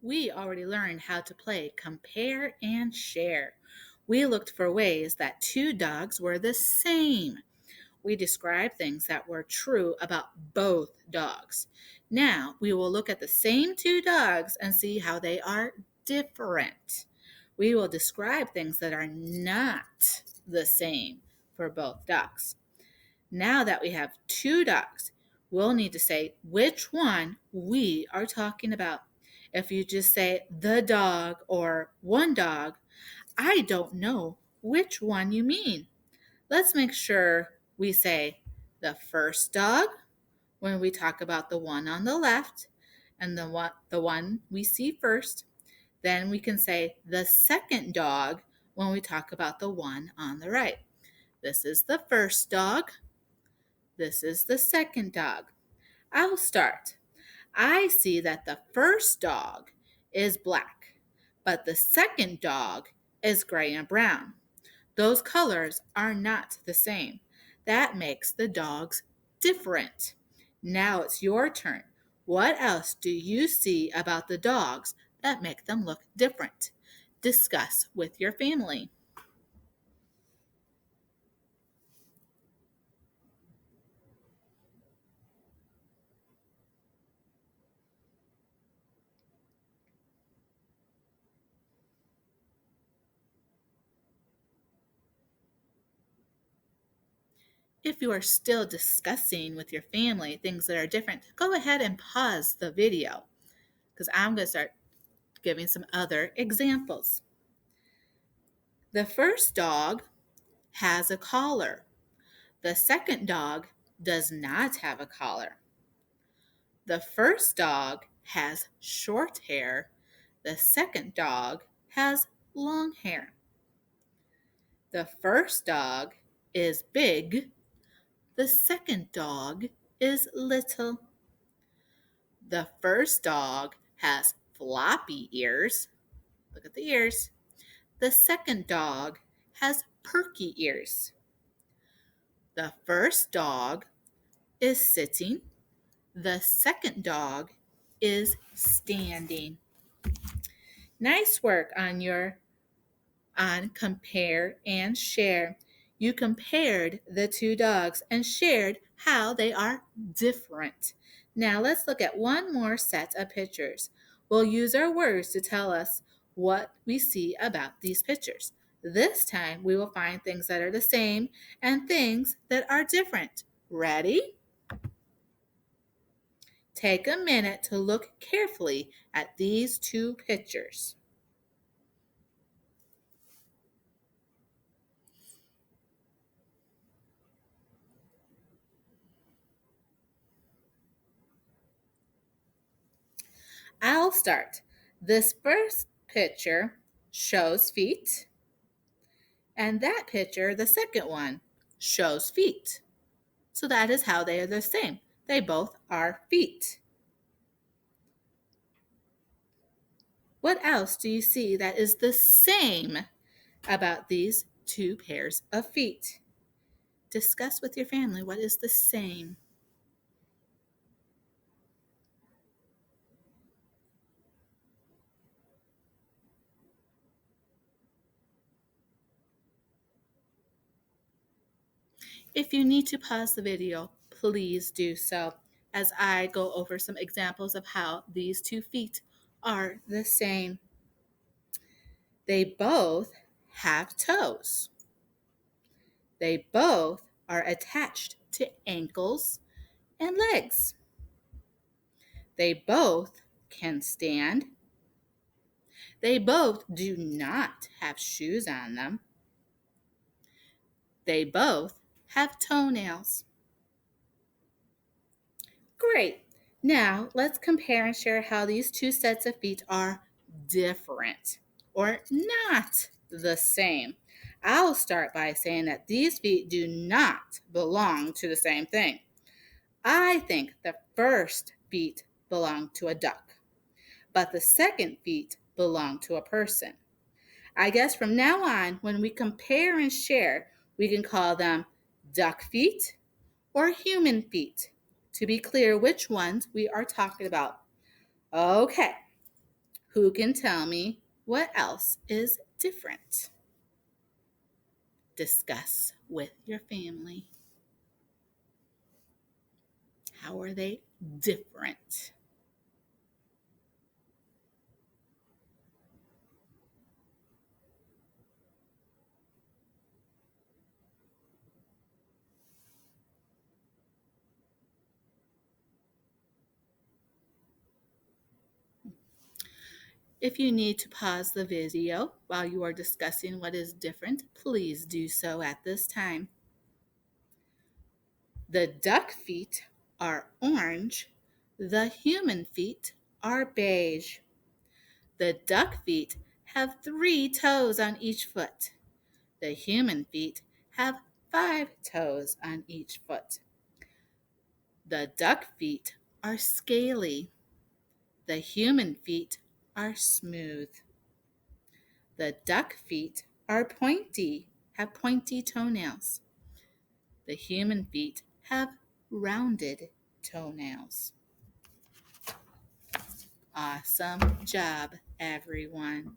We already learned how to play compare and share. We looked for ways that two dogs were the same. We described things that were true about both dogs. Now we will look at the same two dogs and see how they are different. We will describe things that are not the same for both dogs. Now that we have two dogs, we'll need to say which one we are talking about. If you just say the dog or one dog, I don't know which one you mean. Let's make sure we say the first dog when we talk about the one on the left and the one we see first. Then we can say the second dog when we talk about the one on the right. This is the first dog. This is the second dog. I'll start. I see that the first dog is black, but the second dog is gray and brown. Those colors are not the same. That makes the dogs different. Now it's your turn. What else do you see about the dogs that make them look different? Discuss with your family. If you are still discussing with your family things that are different, go ahead and pause the video because I'm going to start giving some other examples. The first dog has a collar. The second dog does not have a collar. The first dog has short hair. The second dog has long hair. The first dog is big. The second dog is little. The first dog has floppy ears. Look at the ears. The second dog has perky ears. The first dog is sitting. The second dog is standing. Nice work on compare and share. You compared the two dogs and shared how they are different. Now let's look at one more set of pictures. We'll use our words to tell us what we see about these pictures. This time we will find things that are the same and things that are different. Ready? Take a minute to look carefully at these two pictures. I'll start. This first picture shows feet, and that picture, the second one, shows feet. So that is how they are the same. They both are feet. What else do you see that is the same about these two pairs of feet? Discuss with your family what is the same. If you need to pause the video, please do so as I go over some examples of how these two feet are the same. They both have toes. They both are attached to ankles and legs. They both can stand. They both do not have shoes on them. They both have toenails. Great. Now let's compare and share how these two sets of feet are different or not the same. I'll start by saying that these feet do not belong to the same thing. I think the first feet belong to a duck, but the second feet belong to a person. I guess from now on, when we compare and share, we can call them duck feet or human feet to be clear which ones we are talking about. Okay, Who can tell me what else is different? Discuss with your family. How are they different? If you need to pause the video while you are discussing what is different, please do so at this time. The duck feet are orange. The human feet are beige. The duck feet have 3 toes on each foot. The human feet have 5 toes on each foot. The duck feet are scaly. The human feet are smooth. The duck feet are pointy, have pointy toenails. The human feet have rounded toenails. Awesome job, everyone.